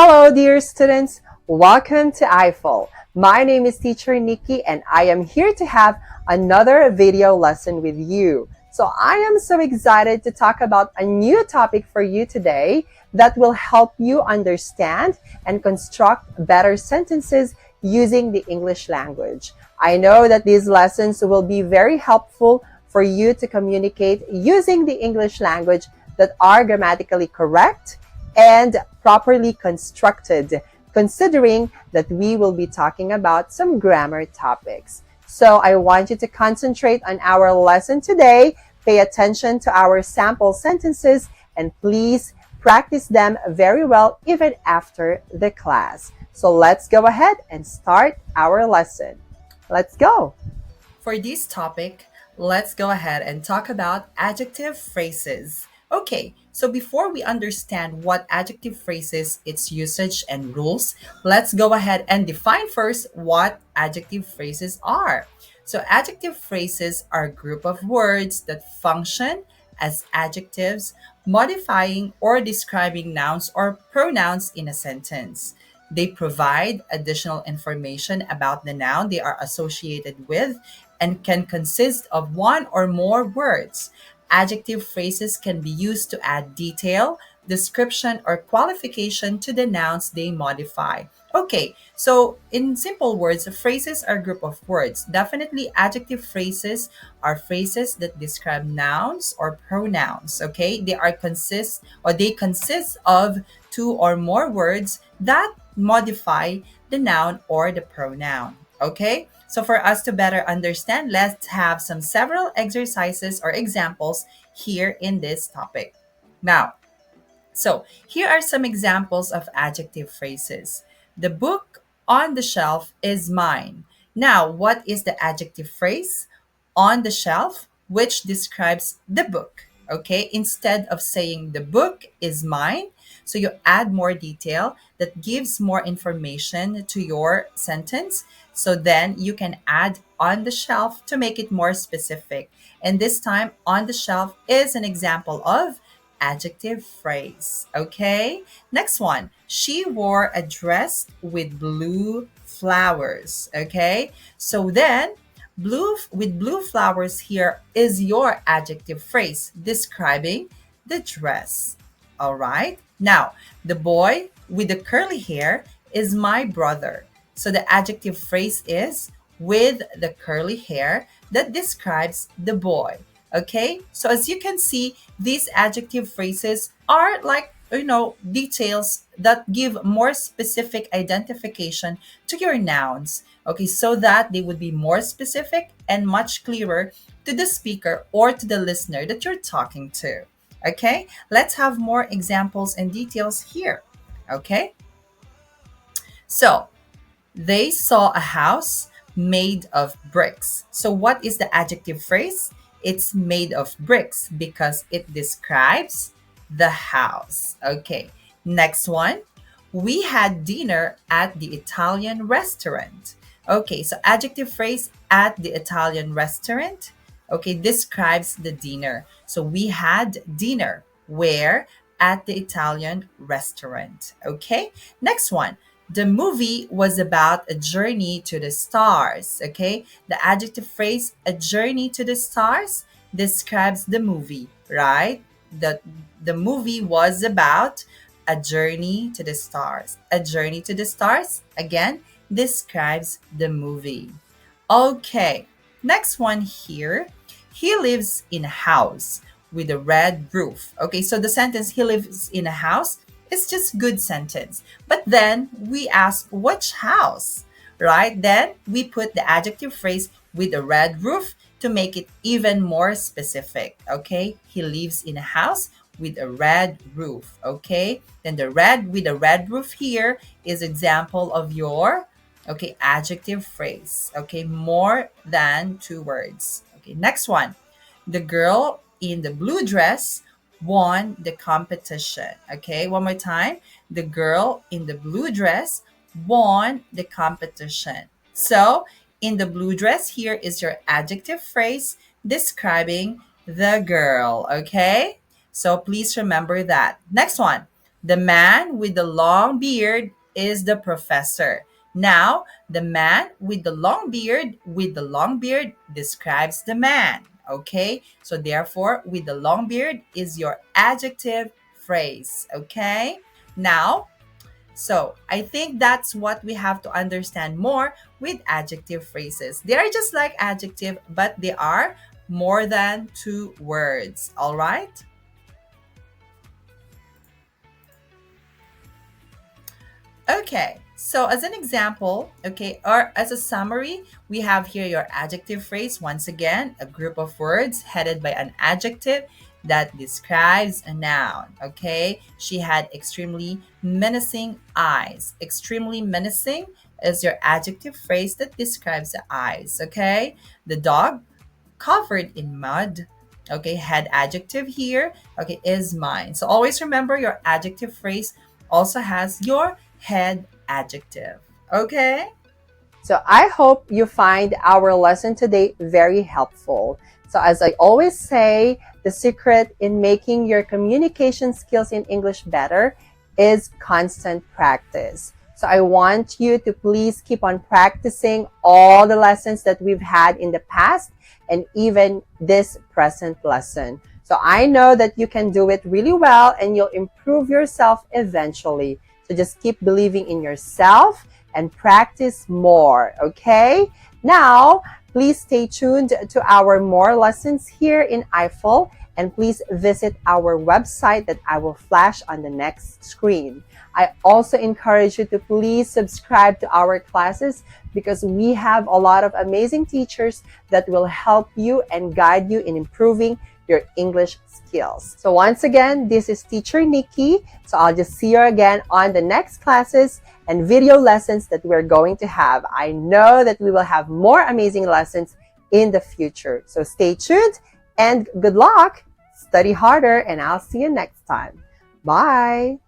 Hello, dear students. Welcome to I-Fal. My name is Teacher Nikki, and I am here to have another video lesson with you. So I am so excited to talk about a new topic for you today that will help you understand and construct better sentences using the English language. I know that these lessons will be very helpful for you to communicate using the English language that are grammatically correct and properly constructed, considering that we will be talking about some grammar topics. So I want you to concentrate on our lesson today, pay attention to our sample sentences, and please practice them very well even after the class. So let's go ahead and start our lesson. Let's go. For this topic, let's go ahead and talk about adjective phrases. Okay, so before we understand what adjective phrases, its usage and rules, let's go ahead and define first what adjective phrases are. So adjective phrases are a group of words that function as adjectives, modifying or describing nouns or pronouns in a sentence. They provide additional information about the noun they are associated with and can consist of one or more words. Adjective phrases can be used to add detail, description, or qualification to the nouns they modify. Okay, so in simple words, phrases are a group of words. Definitely, adjective phrases are phrases that describe nouns or pronouns. Okay, they consist of two or more words that modify the noun or the pronoun. Okay, so for us to better understand, let's have some several exercises or examples here in this topic. Now, so here are some examples of adjective phrases. The book on the shelf is mine. Now, what is the adjective phrase? On the shelf, which describes the book. Okay, instead of saying the book is mine, so you add more detail that gives more information to your sentence. So then you can add on the shelf to make it more specific. And this time, on the shelf is an example of adjective phrase. Okay, next one. She wore a dress with blue flowers. Okay, so then blue flowers here is your adjective phrase describing the dress. All right, now the boy with the curly hair is my brother. So the adjective phrase is with the curly hair that describes the boy. Okay, so as you can see, these adjective phrases are like, details that give more specific identification to your nouns. Okay, so that they would be more specific and much clearer to the speaker or to the listener that you're talking to. Okay, let's have more examples and details here. Okay, so they saw a house made of bricks. So, what is the adjective phrase? It's made of bricks because it describes the house. Okay, next one. We had dinner at the Italian restaurant. Okay, so adjective phrase at the Italian restaurant. Okay, describes the dinner. So, we had dinner where? At the Italian restaurant. Okay, next one. The movie was about a journey to the stars. Okay, the adjective phrase a journey to the stars describes the movie, right? The movie was about a journey to the stars. A journey to the stars again describes the movie. Okay, next one here. He lives in a house with a red roof. Okay, so the sentence he lives in a house is just good sentence. But then we ask which house, right? Then we put the adjective phrase with a red roof to make it even more specific. Okay, he lives in a house with a red roof. Okay, then the red with a red roof here is example of your adjective phrase. Okay, more than two words. Okay, next one. The girl in the blue dress won the competition. Okay, one more time. The girl in the blue dress won the competition. So, in the blue dress, here is your adjective phrase describing the girl. Okay, so please remember that. Next one. The man with the long beard is the professor. Now, the man with the long beard describes the man. Okay? So therefore, with the long beard is your adjective phrase. Okay? Now, so I think that's what we have to understand more with adjective phrases. They are just like adjective, but they are more than two words. All right? Okay, so as an example, okay, or as a summary, we have here your adjective phrase. Once again, a group of words headed by an adjective that describes a noun. Okay, she had extremely menacing eyes. Extremely menacing is your adjective phrase that describes the eyes. Okay, the dog covered in mud. Okay, head adjective here, okay, is mine. So always remember your adjective phrase also has your head adjective. Okay? So I hope you find our lesson today very helpful. So as I always say, the secret in making your communication skills in English better is constant practice. So I want you to please keep on practicing all the lessons that we've had in the past and even this present lesson. So I know that you can do it really well and you'll improve yourself eventually. So just keep believing in yourself and practice more, okay? Now, please stay tuned to our more lessons here in I-Fal, and please visit our website that I will flash on the next screen. I also encourage you to please subscribe to our classes because we have a lot of amazing teachers that will help you and guide you in improving your English skills. So once again, this is Teacher Nikki. So I'll just see you again on the next classes and video lessons that we're going to have. I know that we will have more amazing lessons in the future. So stay tuned and good luck. Study harder and I'll see you next time. Bye.